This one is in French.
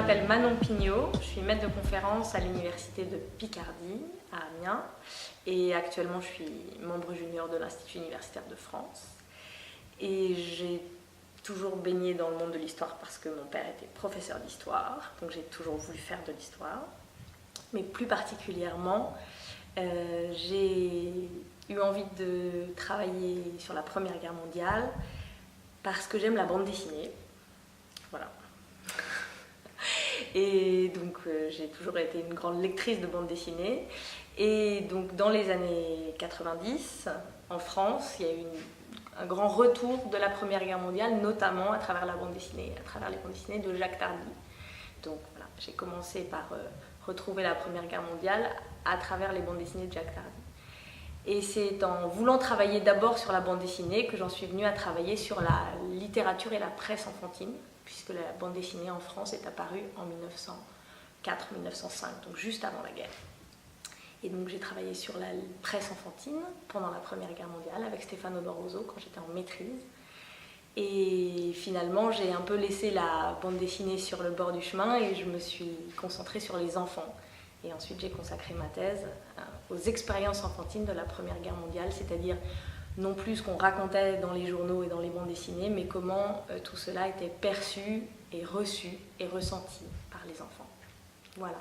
m'appelle Manon Pignot, je suis maître de conférence à l'université de Picardie, à Amiens, et actuellement je suis membre junior de l'Institut universitaire de France. Et j'ai toujours baigné dans le monde de l'histoire parce que mon père était professeur d'histoire, donc j'ai toujours voulu faire de l'histoire. Mais plus particulièrement, j'ai eu envie de travailler sur la Première Guerre mondiale parce que j'aime la bande dessinée. Voilà. Et donc j'ai toujours été une grande lectrice de bande dessinée. Et donc dans les années 90, en France, il y a eu un grand retour de la Première Guerre mondiale, notamment à travers la bande dessinée, à travers les bandes dessinées de Jacques Tardy. Donc voilà, j'ai commencé par retrouver la Première Guerre mondiale à travers les bandes dessinées de Jacques Tardy. Et c'est en voulant travailler d'abord sur la bande dessinée que j'en suis venue à travailler sur la littérature et la presse enfantine, puisque la bande dessinée en France est apparue en 1904-1905, donc juste avant la guerre. Et donc j'ai travaillé sur la presse enfantine pendant la Première Guerre mondiale avec Stefano D'Oroso quand j'étais en maîtrise. Et finalement, j'ai un peu laissé la bande dessinée sur le bord du chemin et je me suis concentrée sur les enfants. Et ensuite, j'ai consacré ma thèse aux expériences enfantines de la Première Guerre mondiale, c'est-à-dire non plus ce qu'on racontait dans les journaux et dans les bandes dessinées, mais comment tout cela était perçu et reçu et ressenti par les enfants. Voilà.